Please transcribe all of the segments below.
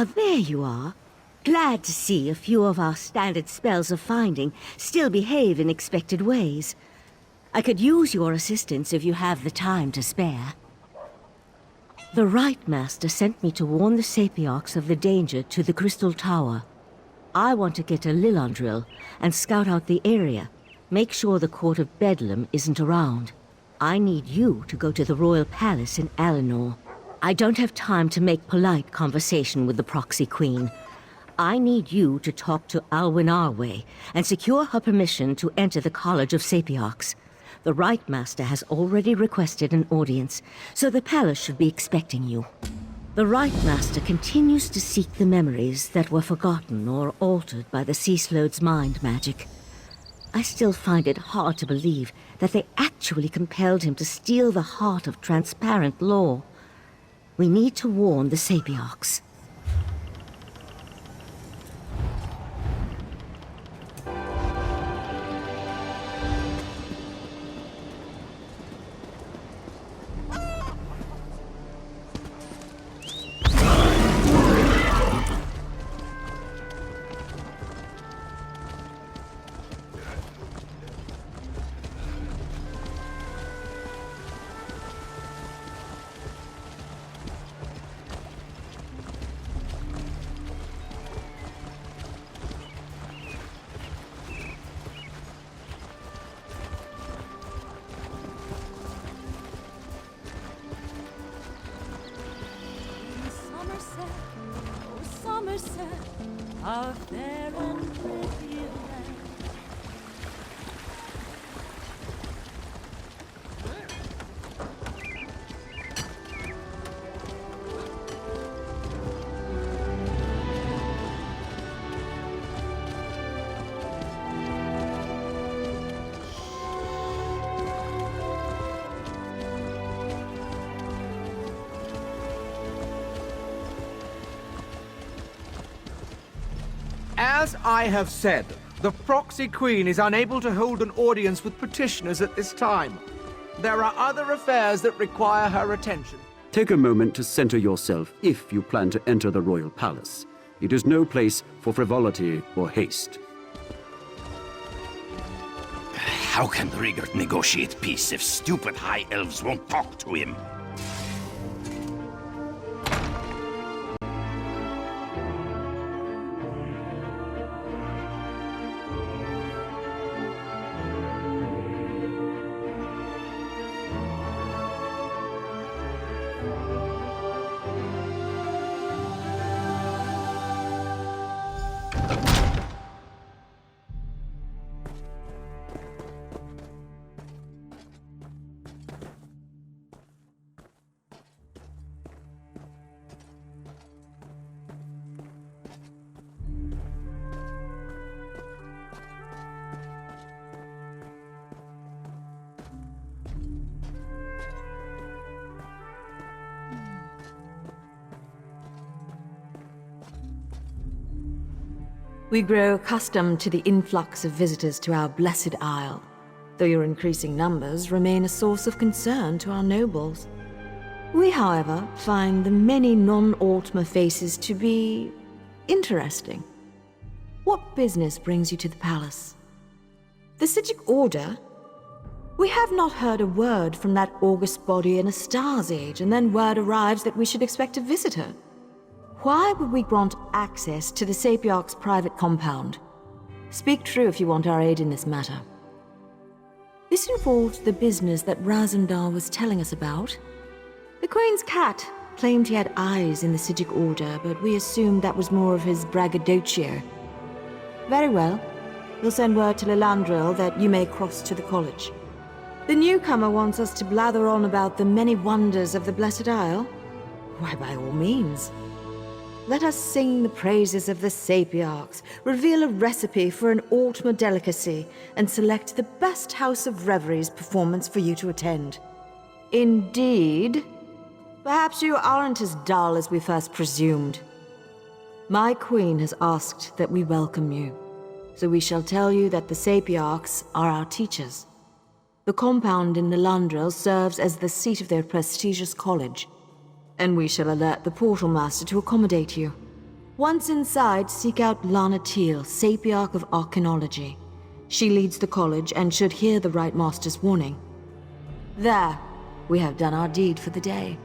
Ah, there you are. Glad to see a few of our standard spells of finding still behave in expected ways. I could use your assistance if you have the time to spare. The Right Master sent me to warn the Sapiarchs of the danger to the Crystal Tower. I want to get a Lillandril and scout out the area. Make sure the Court of Bedlam isn't around. I need you to go to the Royal Palace in Alinor. I don't have time to make polite conversation with the Proxy Queen. I need you to talk to Alwyn Arway and secure her permission to enter the College of Sapiarchs. The Right Master has already requested an audience, so the palace should be expecting you. The Right Master continues to seek the memories that were forgotten or altered by the Ceaselord's mind magic. I still find it hard to believe that they actually compelled him to steal the heart of transparent law. We need to warn the Sapiarchs. Summerset, our fair and pretty land. As I have said, the Proxy Queen is unable to hold an audience with petitioners at this time. There are other affairs that require her attention. Take a moment to center yourself if you plan to enter the royal palace. It is no place for frivolity or haste. How can Rigert negotiate peace if stupid high elves won't talk to him? We grow accustomed to the influx of visitors to our blessed isle, though your increasing numbers remain a source of concern to our nobles. We, however, find the many non-Altmer faces to be interesting. What business brings you to the palace? The Psijic Order? We have not heard a word from that august body in a star's age, and then word arrives that we should expect a visitor. Why would we grant access to the Sapiarch's private compound? Speak true if you want our aid in this matter. This involved the business that Razumdar was telling us about. The Queen's cat claimed he had eyes in the Psijic Order, but we assumed that was more of his braggadocio. Very well. We'll send word to Lillandril that you may cross to the college. The newcomer wants us to blather on about the many wonders of the Blessed Isle. Why, by all means. Let us sing the praises of the Sapiarchs, reveal a recipe for an Altmer delicacy, and select the best House of Reveries performance for you to attend. Indeed. Perhaps you aren't as dull as we first presumed. My queen has asked that we welcome you, so we shall tell you that the Sapiarchs are our teachers. The compound in Lillandril serves as the seat of their prestigious college, and we shall alert the Portal Master to accommodate you. Once inside, seek out Lana Teal, Sapiarch of Archaeology. She leads the college and should hear the Right Master's warning. There, we have done our deed for the day.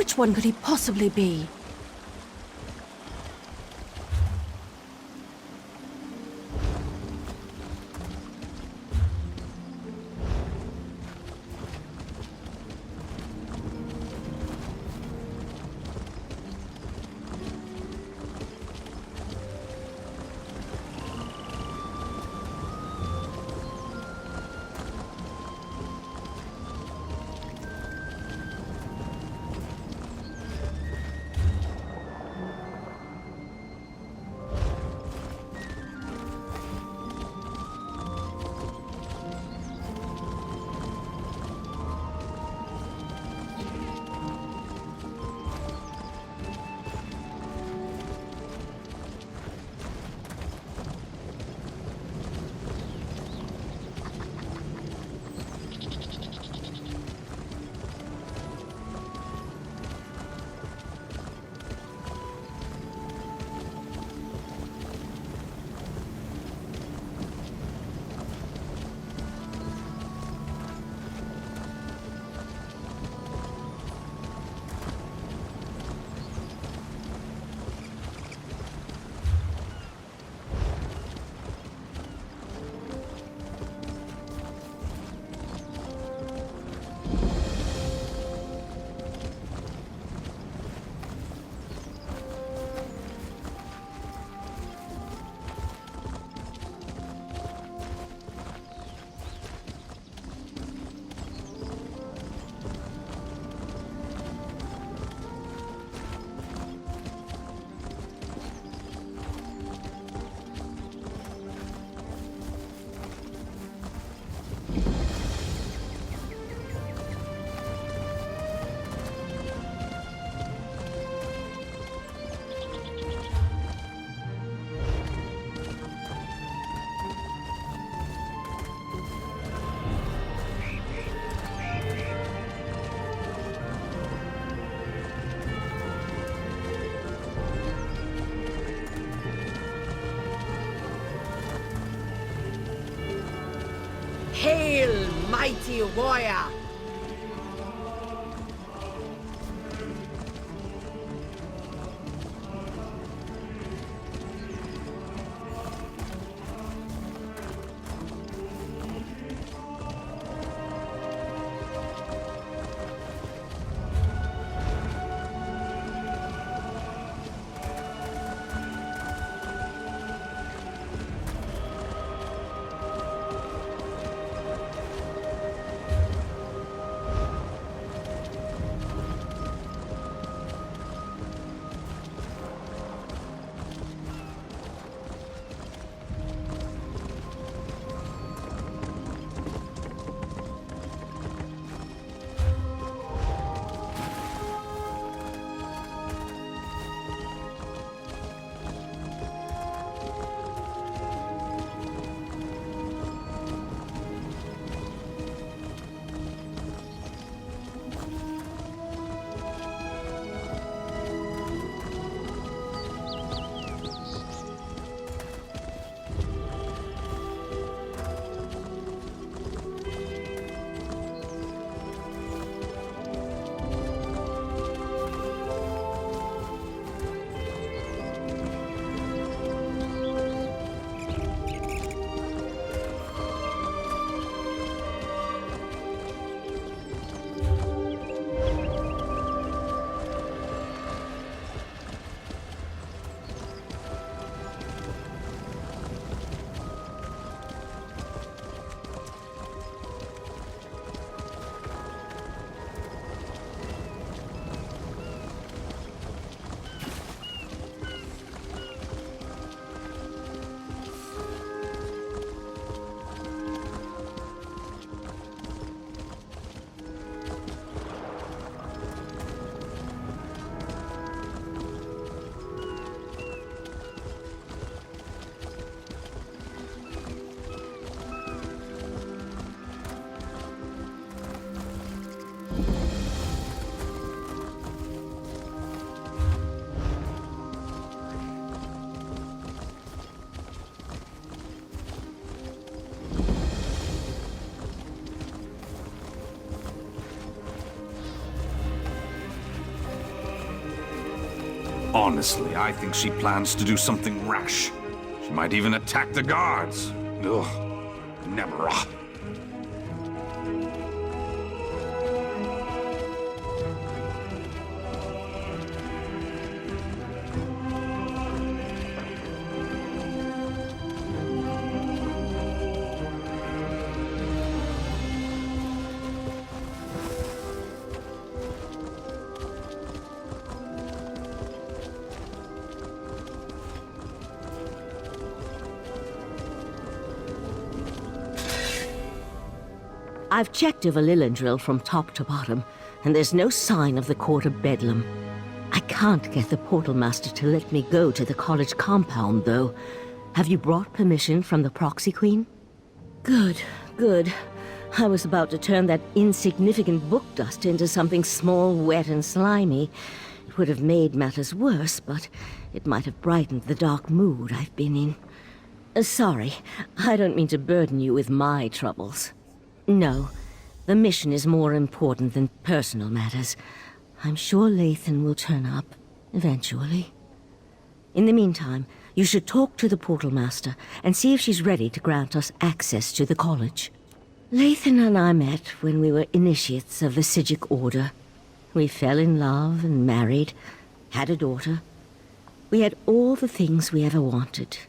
Which one could he possibly be? Hail, mighty warrior! Honestly, I think she plans to do something rash. She might even attack the guards. Ugh. Never. I've checked over Lillandrill from top to bottom, and there's no sign of the Court of Bedlam. I can't get the Portal Master to let me go to the college compound, though. Have you brought permission from the Proxy Queen? Good, good. I was about to turn that insignificant book dust into something small, wet, and slimy. It would have made matters worse, but it might have brightened the dark mood I've been in. Sorry, I don't mean to burden you with my troubles. No, the mission is more important than personal matters. I'm sure Lathan will turn up, eventually. In the meantime, you should talk to the Portal Master and see if she's ready to grant us access to the college. Lathan and I met when we were initiates of the Psijic Order. We fell in love and married, had a daughter. We had all the things we ever wanted.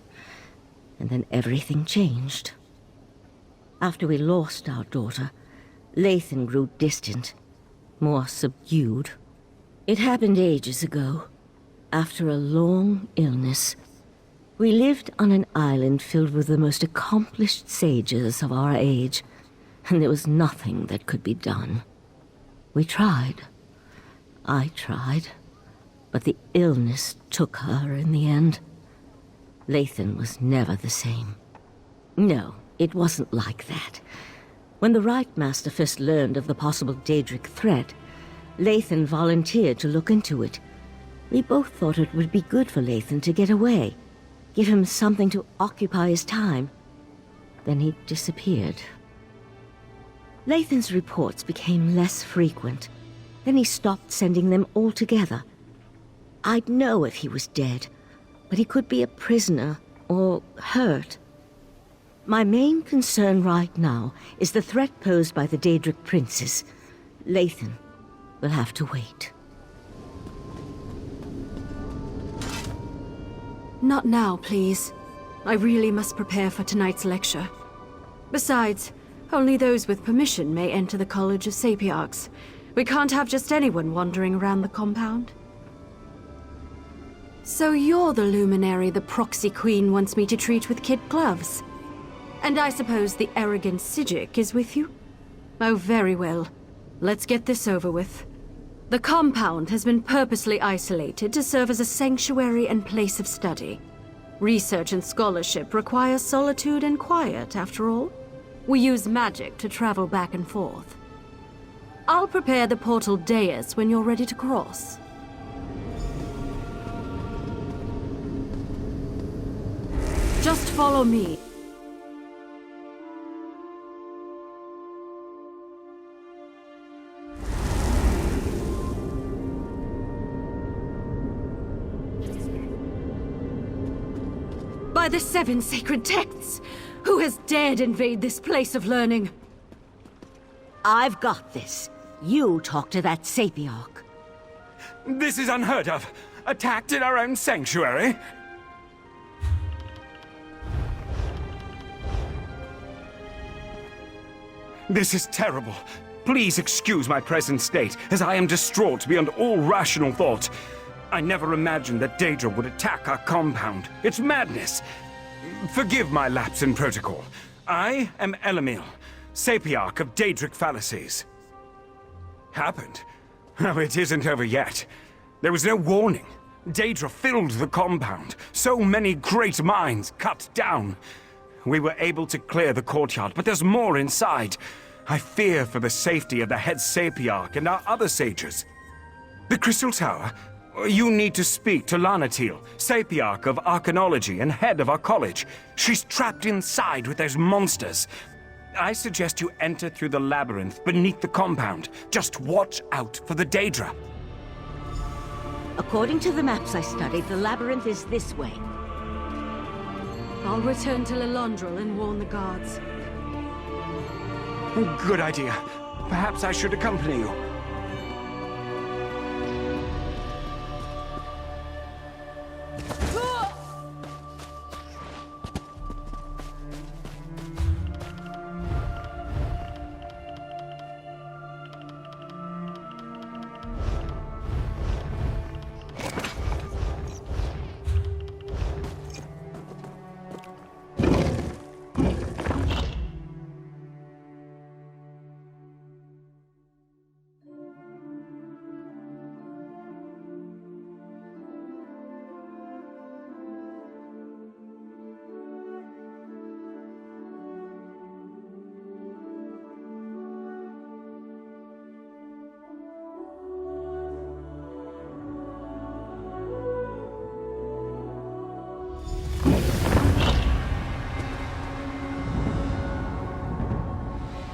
And then everything changed. After we lost our daughter, Lathan grew distant, more subdued. It happened ages ago, after a long illness. We lived on an island filled with the most accomplished sages of our age, and there was nothing that could be done. We tried. I tried, but the illness took her in the end. Lathan was never the same. No. It wasn't like that. When the Right Master first learned of the possible Daedric threat, Lathan volunteered to look into it. We both thought it would be good for Lathan to get away, give him something to occupy his time. Then he disappeared. Lathan's reports became less frequent. Then he stopped sending them altogether. I'd know if he was dead, but he could be a prisoner or hurt. My main concern right now is the threat posed by the Daedric princes. Lathan will have to wait. Not now, please. I really must prepare for tonight's lecture. Besides, only those with permission may enter the College of Sapiarchs. We can't have just anyone wandering around the compound. So you're the luminary the Proxy Queen wants me to treat with kid gloves? And I suppose the arrogant Psijic is with you? Oh, very well. Let's get this over with. The compound has been purposely isolated to serve as a sanctuary and place of study. Research and scholarship require solitude and quiet, after all. We use magic to travel back and forth. I'll prepare the portal dais when you're ready to cross. Just follow me. By the 7 sacred texts! Who has dared invade this place of learning? I've got this. You talk to that Sapiarch. This is unheard of. Attacked in our own sanctuary. This is terrible. Please excuse my present state, as I am distraught beyond all rational thought. I never imagined that Daedra would attack our compound. It's madness. Forgive my lapse in protocol. I am Elamil, Sapiarch of Daedric Fallacies. Happened? Oh, it isn't over yet. There was no warning. Daedra filled the compound. So many great minds cut down. We were able to clear the courtyard, but there's more inside. I fear for the safety of the head Sapiarch and our other sages. The Crystal Tower? You need to speak to Lanatil, Sapiarch of Arcanology and head of our college. She's trapped inside with those monsters. I suggest you enter through the labyrinth beneath the compound. Just watch out for the Daedra. According to the maps I studied, the labyrinth is this way. I'll return to Lilandril and warn the guards. Good idea. Perhaps I should accompany you.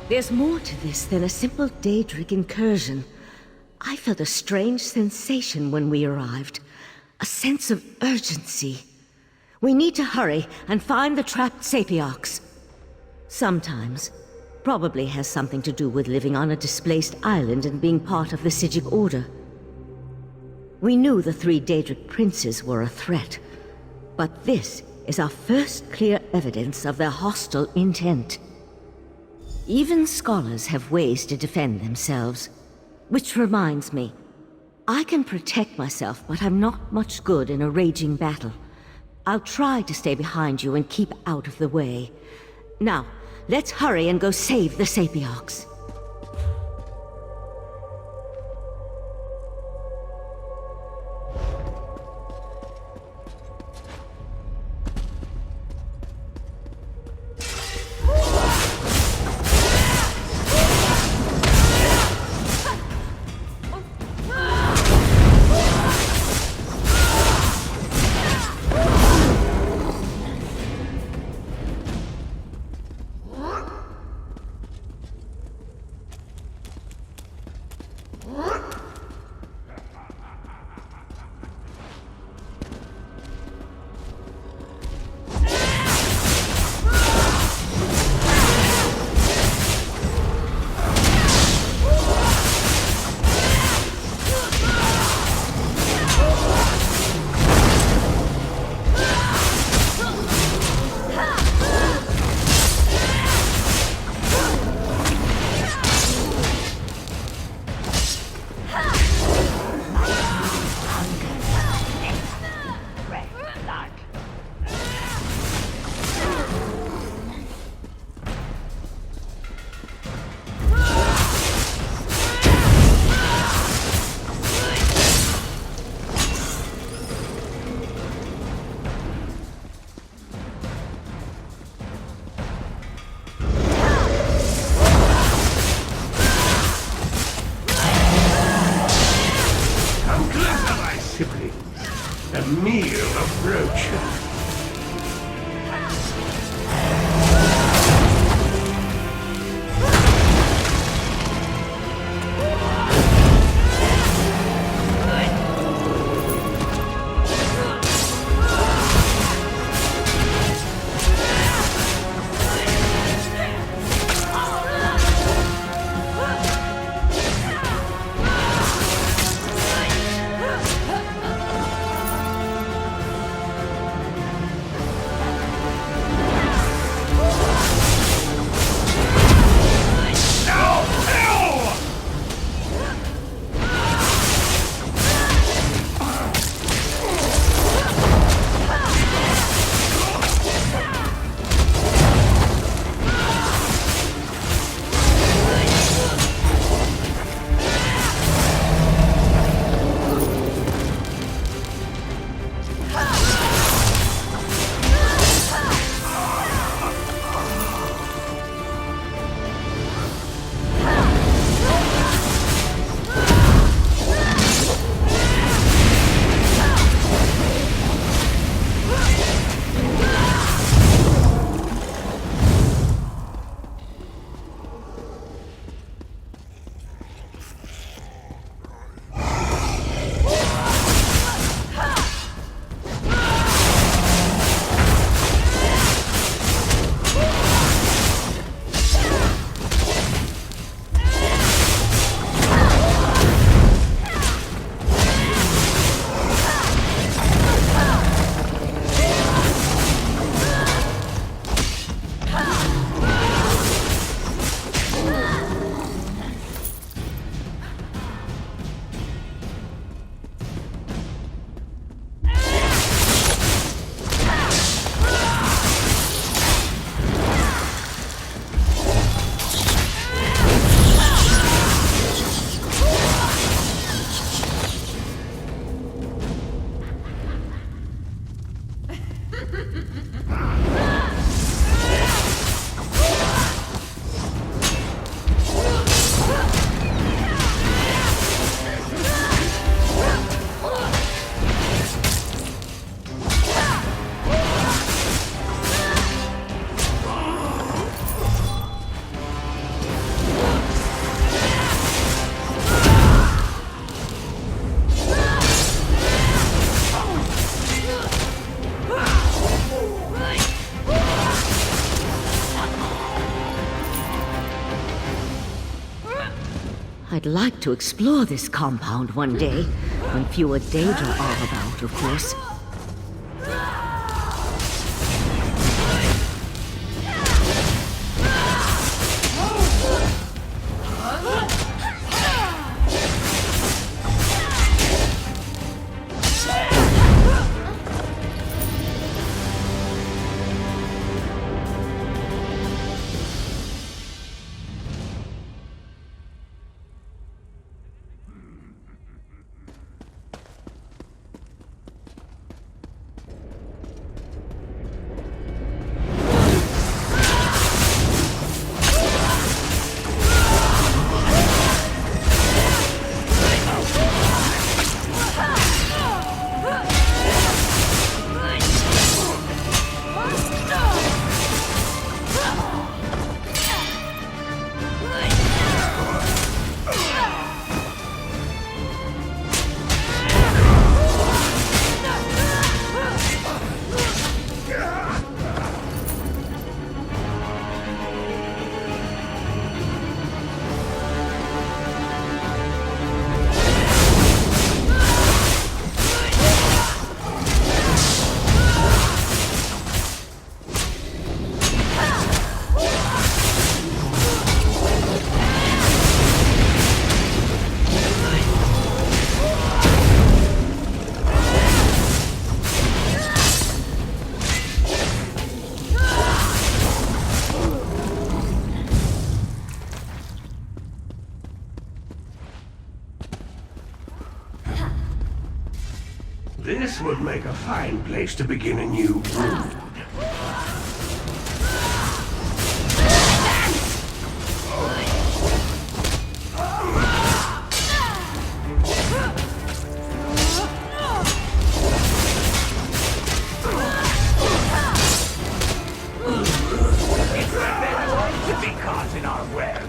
There's more to this than a simple Daedric incursion. I felt a strange sensation when we arrived. A sense of urgency. We need to hurry and find the trapped Sapiarchs. Sometimes. Probably has something to do with living on a displaced island and being part of the Psijic Order. We knew the 3 Daedric princes were a threat. But this is our first clear evidence of their hostile intent. Even scholars have ways to defend themselves. Which reminds me, I can protect myself, but I'm not much good in a raging battle. I'll try to stay behind you and keep out of the way. Now, let's hurry and go save the Sapiarchs. A meal approaches. I'd like to explore this compound one day, when fewer Daedra are about, of course. This would make a fine place to begin a new brood. It's better to be caught in our web.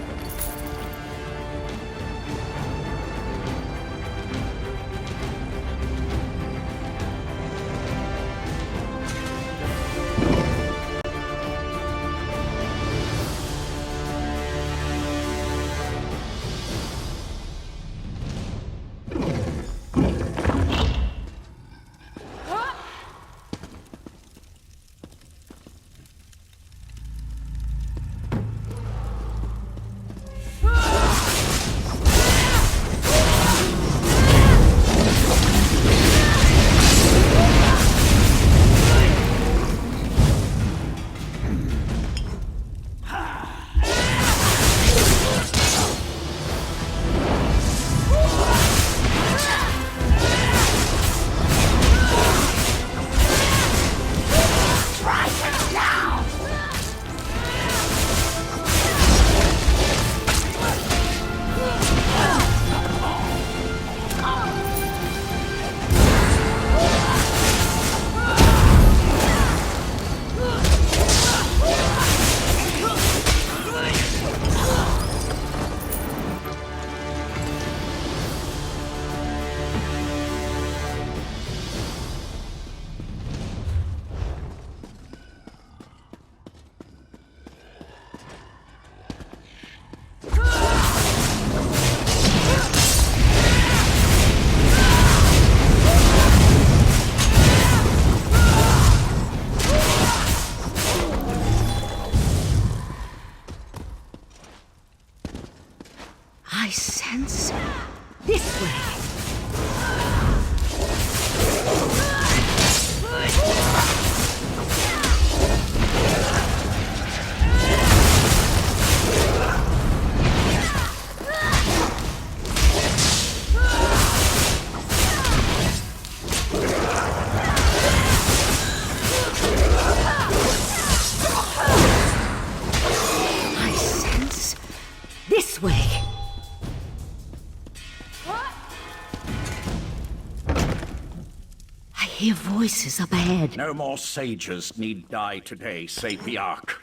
voices up ahead. No more sages need die today, Sapiarch.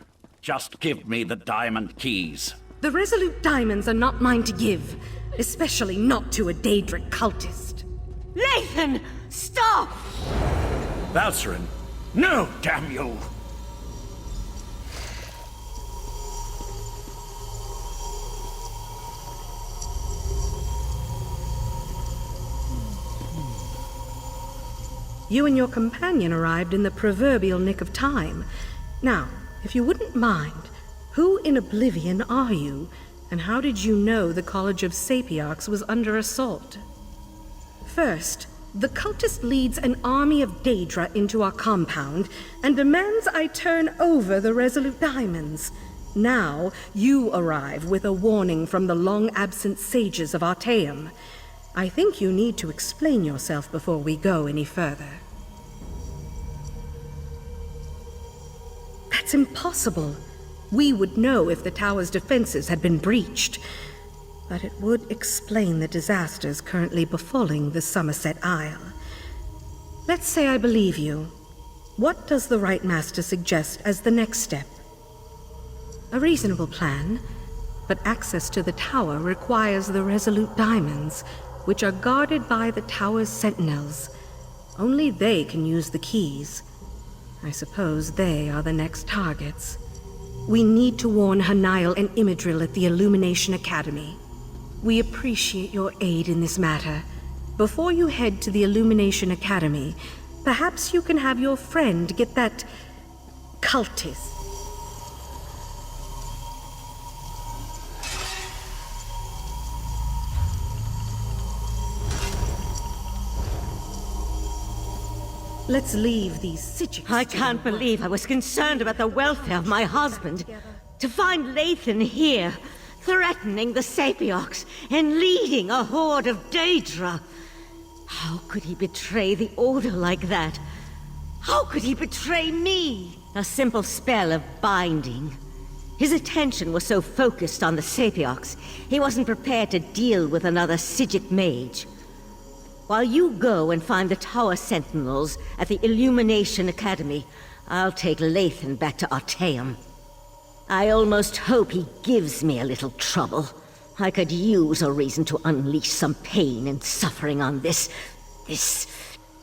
Just give me the diamond keys. The Resolute Diamonds are not mine to give, especially not to a Daedric cultist. Lathan! Stop! Valcerin, no, damn you! You and your companion arrived in the proverbial nick of time. Now, if you wouldn't mind, who in Oblivion are you, and how did you know the College of Sapiarchs was under assault? First, the cultist leads an army of Daedra into our compound and demands I turn over the Resolute Diamonds. Now, you arrive with a warning from the long-absent sages of Artaeum. I think you need to explain yourself before we go any further. That's impossible. We would know if the tower's defenses had been breached. But it would explain the disasters currently befalling the Summerset Isle. Let's say I believe you. What does the Right Master suggest as the next step? A reasonable plan, but access to the tower requires the Resolute Diamonds, which are guarded by the tower's Sentinels. Only they can use the keys. I suppose they are the next targets. We need to warn Hanail and Imidril at the Illumination Academy. We appreciate your aid in this matter. Before you head to the Illumination Academy, perhaps you can have your friend get that cultist. Let's leave these Sitchiks. I can't believe I was concerned about the welfare of my husband. To find Lathan here, threatening the Sapiarchs and leading a horde of Daedra. How could he betray the Order like that? How could he betray me? A simple spell of binding. His attention was so focused on the Sapiarchs, he wasn't prepared to deal with another Psijic mage. While you go and find the Tower Sentinels at the Illumination Academy, I'll take Lathan back to Artaeum. I almost hope he gives me a little trouble. I could use a reason to unleash some pain and suffering on this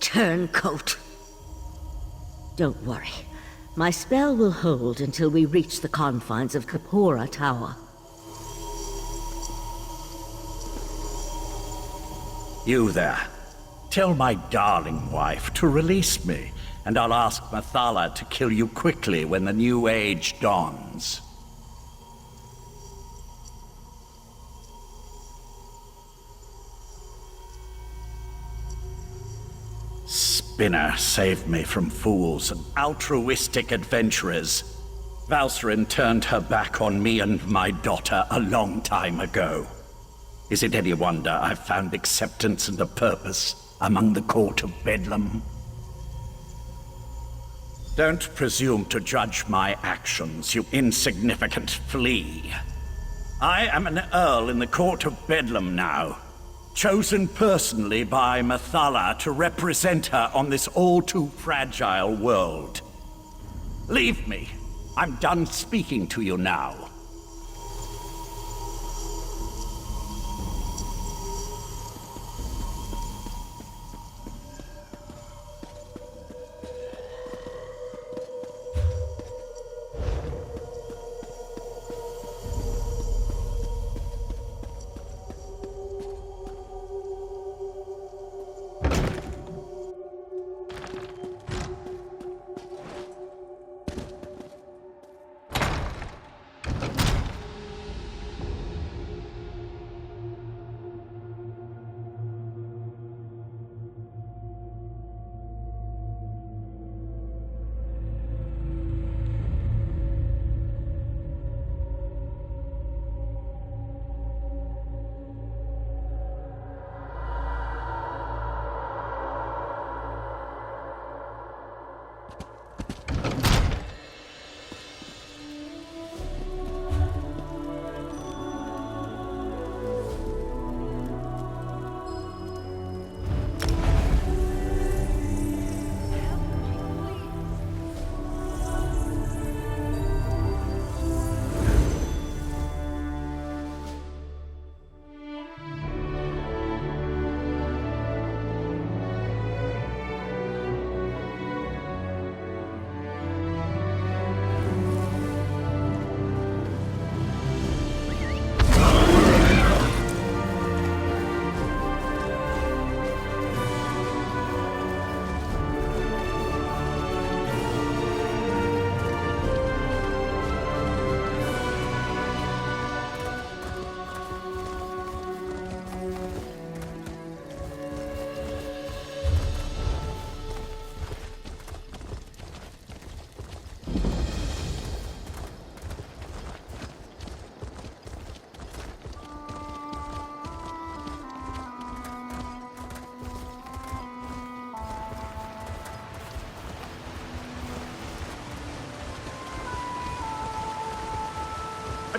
turncoat. Don't worry. My spell will hold until we reach the confines of Kapora Tower. You there. Tell my darling wife to release me, and I'll ask Mathala to kill you quickly when the new age dawns. Spinner saved me from fools and altruistic adventurers. Valcerin turned her back on me and my daughter a long time ago. Is it any wonder I've found acceptance and a purpose among the court of Bedlam? Don't presume to judge my actions, you insignificant flea. I am an earl in the court of Bedlam now, chosen personally by Mathala to represent her on this all-too-fragile world. Leave me. I'm done speaking to you now.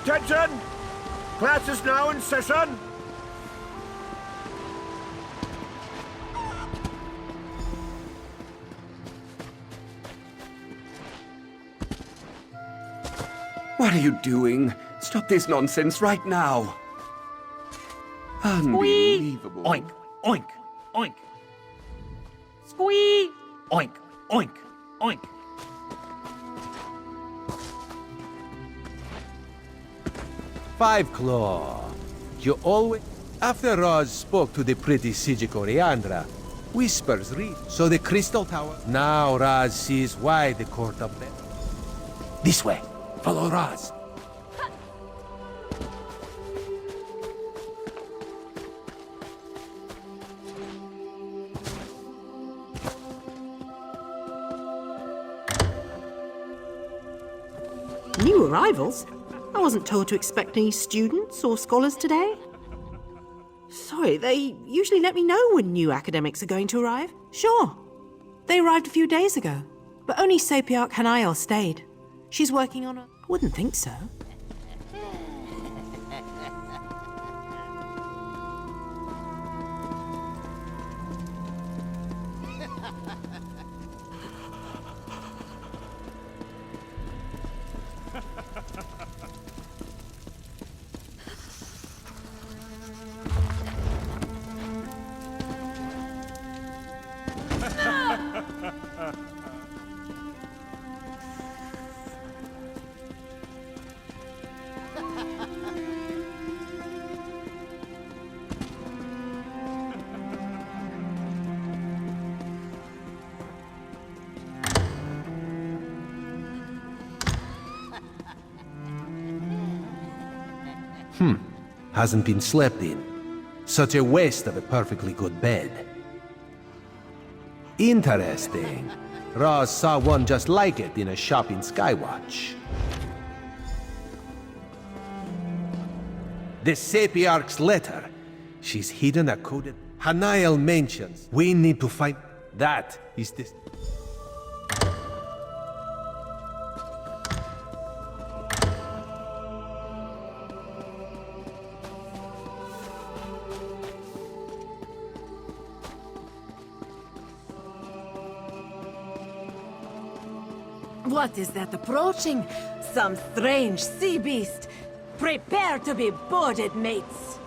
Attention! Class is now in session. What are you doing? Stop this nonsense right now. Unbelievable. Oink, oink, oink. Squee! Oink, oink, oink. Five Claw. You always... After Roz spoke to the pretty Sijic Oriandra, whispers read. So the Crystal Tower... Now Raz sees why the court of them. This way. Follow Raz. New arrivals? I wasn't told to expect any students or scholars today. Sorry, they usually let me know when new academics are going to arrive. Sure. They arrived a few days ago, but only Sapiarch Hanael stayed. She's working on a... I wouldn't think so. Hasn't been slept in. Such a waste of a perfectly good bed. Interesting. Roz saw one just like it in a shop in Skywatch. The Sapiarch's letter. She's hidden a coded... Hanael mentions. We need to find... That is this... What is that approaching? Some strange sea beast. Prepare to be boarded, mates.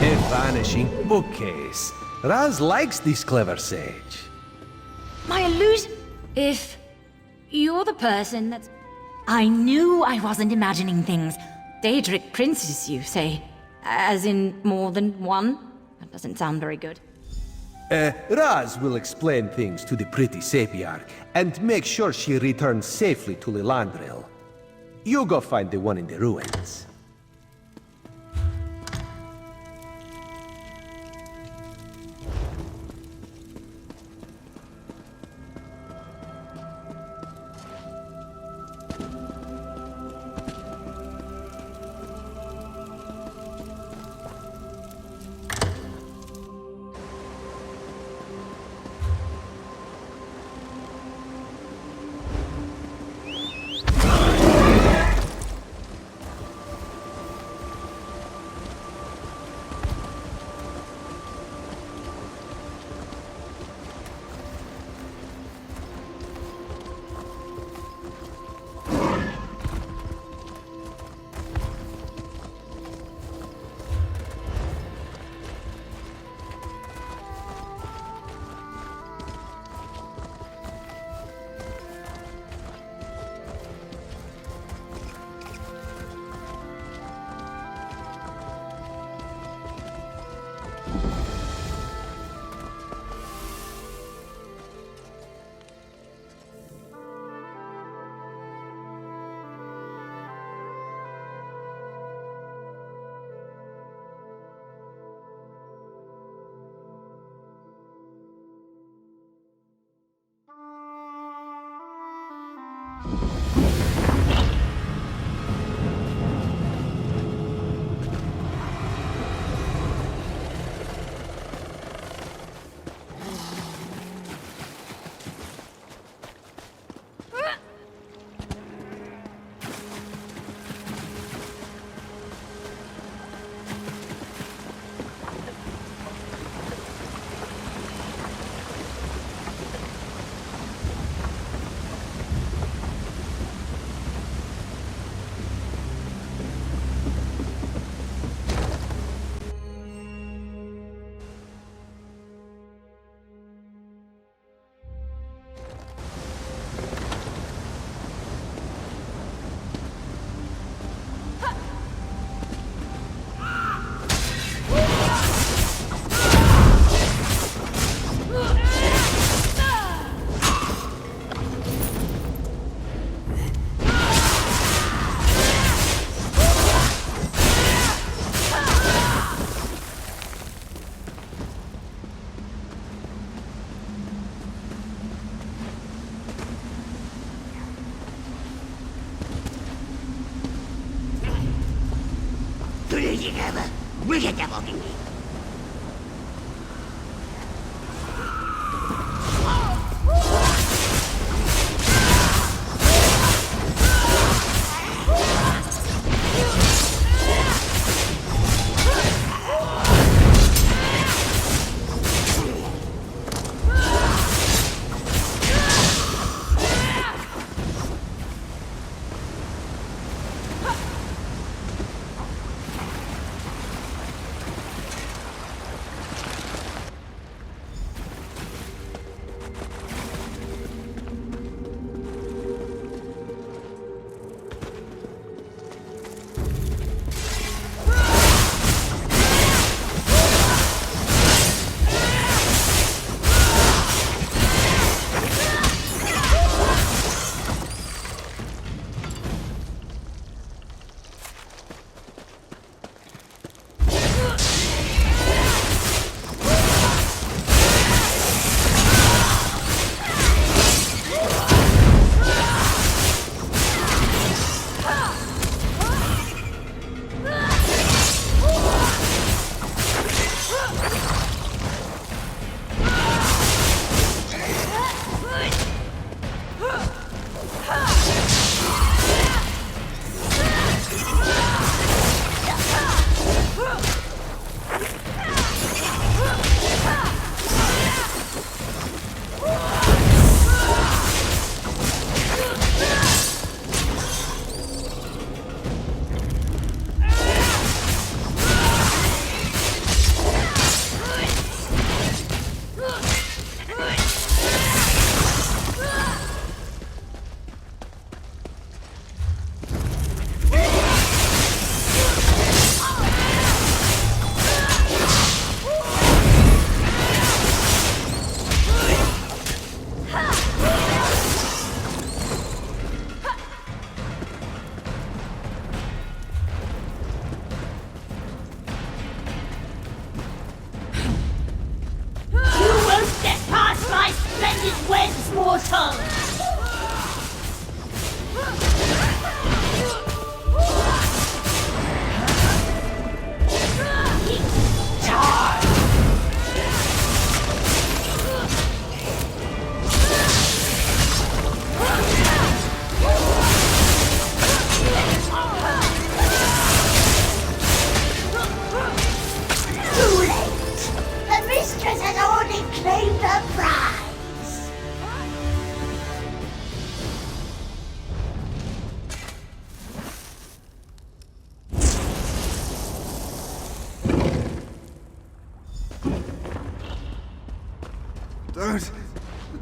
A vanishing bookcase. Raz likes this clever sage. My illusion... If you're the person that's... I knew I wasn't imagining things. Daedric princes, you say? As in more than one? That doesn't sound very good. Raz will explain things to the pretty Sapiarch and make sure she returns safely to Lilandril. You go find the one in the ruins.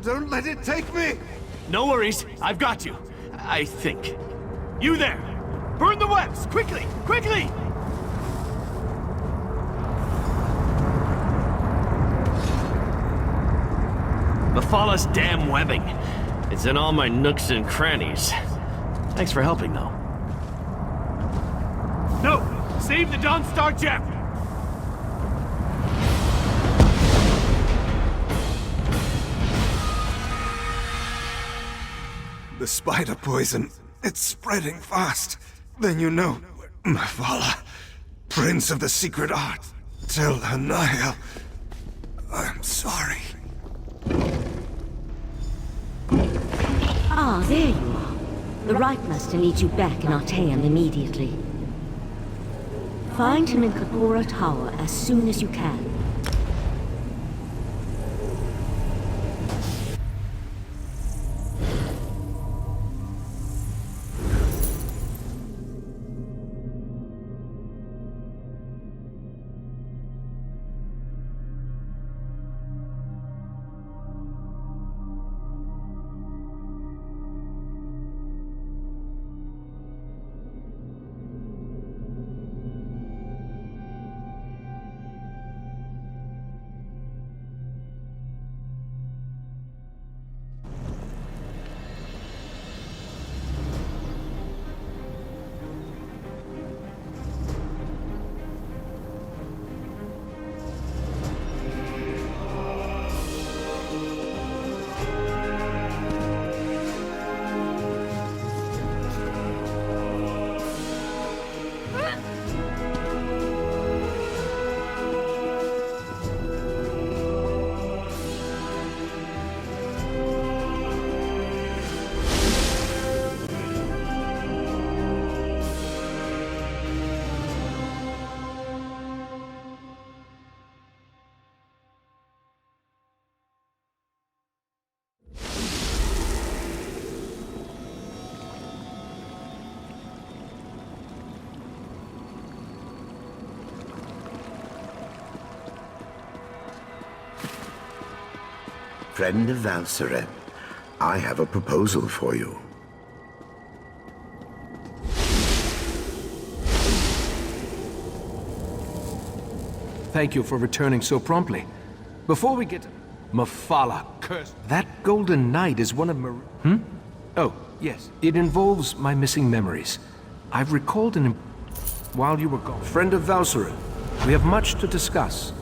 Don't let it take me! No worries, I've got you. I think. You there! Burn the webs! Quickly! Quickly! Mephalla's damn webbing. It's in all my nooks and crannies. Thanks for helping, though. No! Save the Dawnstar gem! The spider poison, it's spreading fast. Then you know, Mephala, Prince of the Secret Art, tell Hanaya, I'm sorry. Ah, there you are. The Right Master needs you back in Artaeum immediately. Find him in Kapora Tower as soon as you can. Friend of Valseren, I have a proposal for you. Thank you for returning so promptly. Before we get... Mephala, curse... That golden knight is one of Oh, yes. It involves my missing memories. I've recalled an... While you were gone... Friend of Valseren, We have much to discuss.